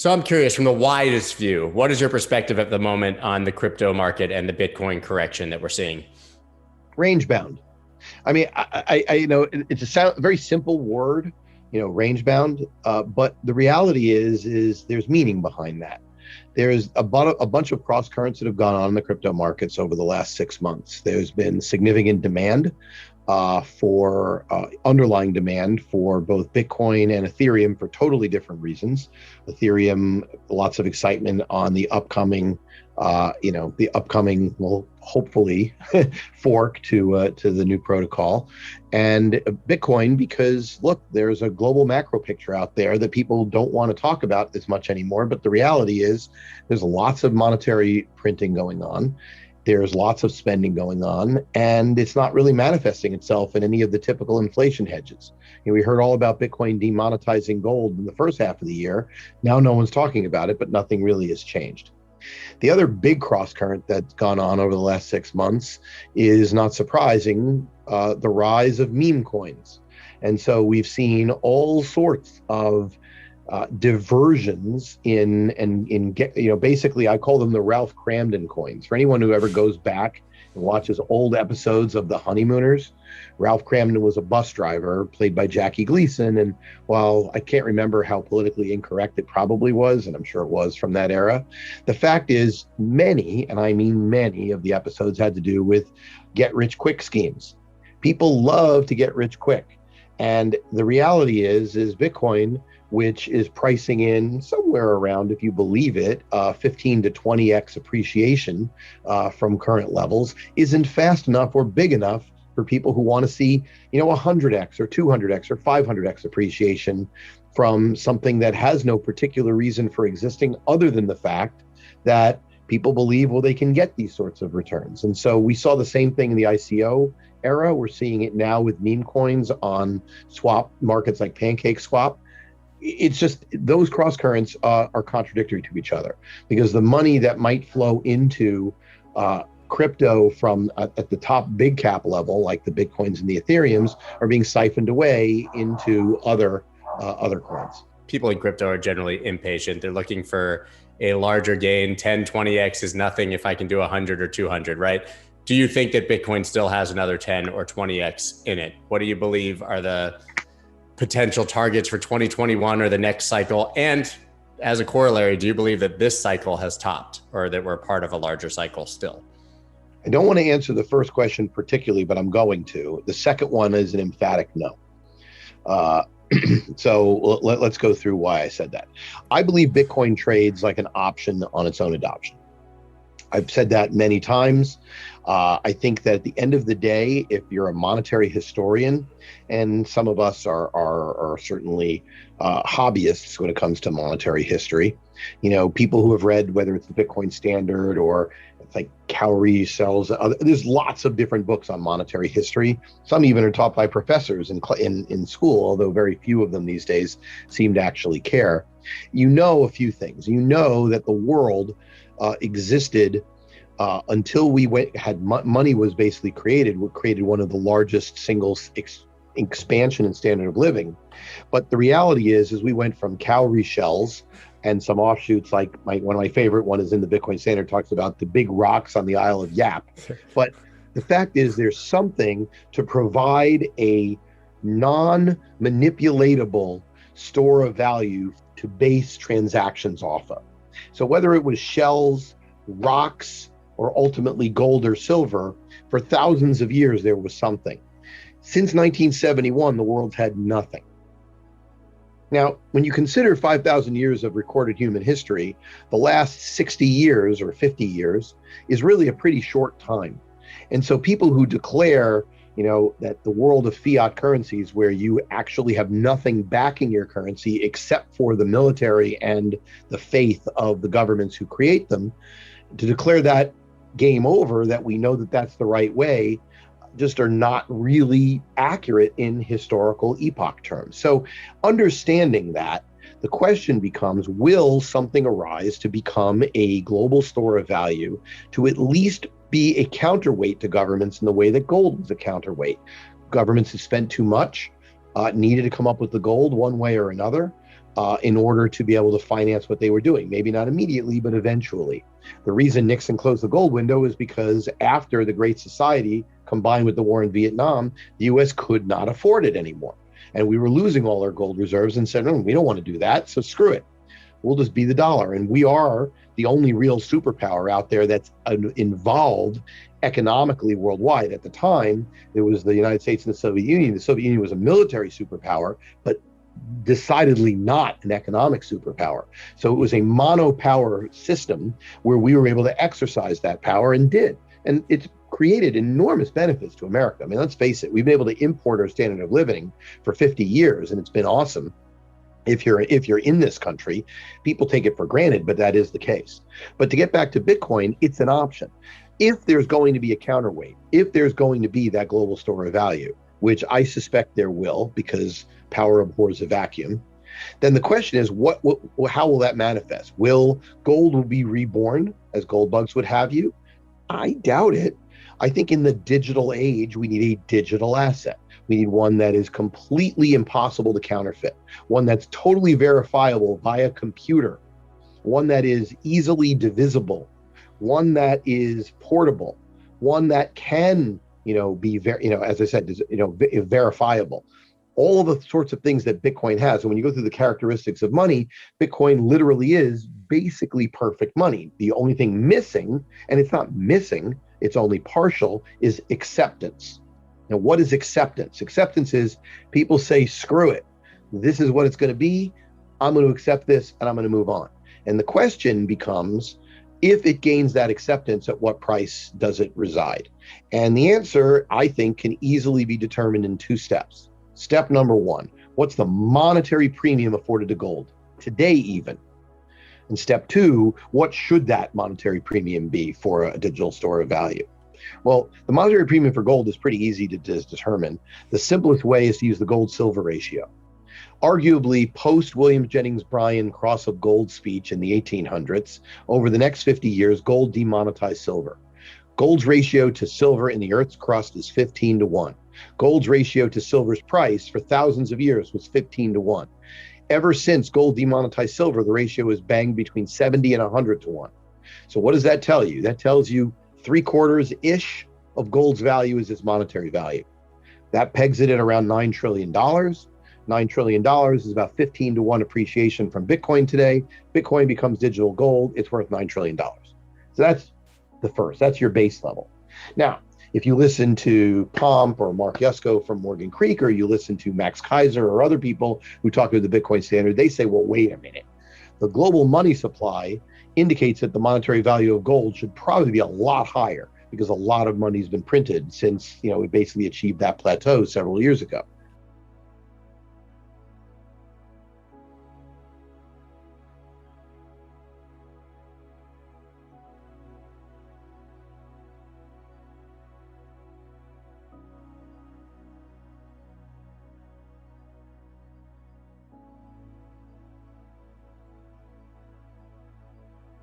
So I'm curious, from the widest view, what is your perspective at the moment on the crypto market and the Bitcoin correction that we're seeing? Range bound. I mean, it's a very simple word, range bound. But the reality is there's meaning behind that. There's a bunch of cross currents that have gone on in the crypto markets over the last 6 months. There's been significant demand for underlying demand for both Bitcoin and Ethereum for totally different reasons. Ethereum, lots of excitement on the upcoming, well, hopefully fork to the new protocol, and Bitcoin because look, there's a global macro picture out there that people don't want to talk about as much anymore. But the reality is, there's lots of monetary printing going on. There's lots of spending going on, and it's not really manifesting itself in any of the typical inflation hedges. We heard all about Bitcoin demonetizing gold in the first half of the year. Now no one's talking about it, but nothing really has changed. The other big cross current that's gone on over the last 6 months is, not surprising, the rise of meme coins. And so we've seen all sorts of diversions basically I call them the Ralph Cramden coins. For anyone who ever goes back and watches old episodes of The Honeymooners, Ralph Cramden was a bus driver played by Jackie Gleason. And while I can't remember how politically incorrect it probably was, and I'm sure it was from that era, the fact is many, and I mean many, of the episodes had to do with get rich quick schemes. People love to get rich quick. And the reality is Bitcoin, which is pricing in somewhere around, if you believe it, 15 to 20x appreciation from current levels, isn't fast enough or big enough for people who want to see, 100x or 200x or 500x appreciation from something that has no particular reason for existing other than the fact that people believe, well, they can get these sorts of returns. And so we saw the same thing in the ICO era. We're seeing it now with meme coins on swap markets like PancakeSwap. It's just those cross currents are contradictory to each other, because the money that might flow into crypto from at the top big cap level, like the Bitcoins and the Ethereums, are being siphoned away into other coins. People in crypto are generally impatient. They're looking for a larger gain. 10, 20x is nothing if I can do 100 or 200, right? Do you think that Bitcoin still has another 10 or 20x in it? What do you believe are the potential targets for 2021 or the next cycle? And as a corollary, do you believe that this cycle has topped, or that we're part of a larger cycle still? I don't want to answer the first question particularly, but I'm going to. The second one is an emphatic no. So let's go through why I said that. I believe Bitcoin trades like an option on its own adoption. I've said that many times. I think that at the end of the day, if you're a monetary historian, and some of us are certainly hobbyists when it comes to monetary history, people who have read, whether it's the Bitcoin Standard or it's like Cowrie sells, there's lots of different books on monetary history. Some even are taught by professors in school, although very few of them these days seem to actually care. A few things. That the world existed until money was basically created one of the largest single expansion in standard of living. But the reality is we went from cowrie shells and some offshoots, like one of my favorite one is in the Bitcoin Standard, talks about the big rocks on the Isle of Yap. But the fact is, there's something to provide a non-manipulatable store of value to base transactions off of. So whether it was shells, rocks, or ultimately gold or silver, for thousands of years there was something. Since 1971, the world's had nothing. Now, when you consider 5,000 years of recorded human history, the last 60 years or 50 years is really a pretty short time. And so people who declare, that the world of fiat currencies, where you actually have nothing backing your currency except for the military and the faith of the governments who create them, to declare that game over, that we know that that's the right way, just are not really accurate in historical epoch terms. So understanding that, the question becomes, will something arise to become a global store of value, to at least be a counterweight to governments in the way that gold was a counterweight? Governments have spent too much, needed to come up with the gold one way or another. in order to be able to finance what they were doing. Maybe not immediately, but eventually. The reason Nixon closed the gold window is because after the Great Society, combined with the war in Vietnam, the U.S. could not afford it anymore. And we were losing all our gold reserves and said, we don't want to do that, so screw it. We'll just be the dollar. And we are the only real superpower out there that's involved economically worldwide. At the time, there was the United States and the Soviet Union. The Soviet Union was a military superpower, but decidedly not an economic superpower. So it was a mono-power system where we were able to exercise that power and did. And it's created enormous benefits to America. I mean, let's face it, we've been able to import our standard of living for 50 years, and it's been awesome. If you're in this country, people take it for granted, but that is the case. But to get back to Bitcoin, it's an option. If there's going to be a counterweight, if there's going to be that global store of value, which I suspect there will, because power abhors a vacuum, then the question is, how will that manifest? Will gold be reborn, as gold bugs would have you? I doubt it. I think in the digital age, we need a digital asset. We need one that is completely impossible to counterfeit, one that's totally verifiable via computer, one that is easily divisible, one that is portable, one that can, be as I said, verifiable. All the sorts of things that Bitcoin has. And when you go through the characteristics of money, Bitcoin literally is basically perfect money. The only thing missing, and it's not missing, it's only partial, is acceptance. Now, what is acceptance? Acceptance is people say, screw it. This is what it's going to be. I'm going to accept this and I'm going to move on. And the question becomes, if it gains that acceptance, at what price does it reside? And the answer, I think, can easily be determined in two steps. Step number one, what's the monetary premium afforded to gold today even? And step two, what should that monetary premium be for a digital store of value? Well, the monetary premium for gold is pretty easy to determine. The simplest way is to use the gold-silver ratio. Arguably, post William Jennings Bryan cross of gold speech in the 1800s, over the next 50 years, gold demonetized silver. Gold's ratio to silver in the Earth's crust is 15-1. Gold's ratio to silver's price for thousands of years was 15-1. Ever since gold demonetized silver, the ratio is banged between 70 and 100-1. So what does that tell you? That tells you 3/4-ish of gold's value is its monetary value. That pegs it at around $9 trillion. $9 trillion is about 15-1 appreciation from Bitcoin today. Bitcoin becomes digital gold. It's worth $9 trillion. So that's the first. That's your base level. Now, if you listen to Pomp or Mark Yusko from Morgan Creek, or you listen to Max Kaiser or other people who talk about the Bitcoin standard, they say, well, wait a minute. The global money supply indicates that the monetary value of gold should probably be a lot higher because a lot of money's been printed since, we basically achieved that plateau several years ago.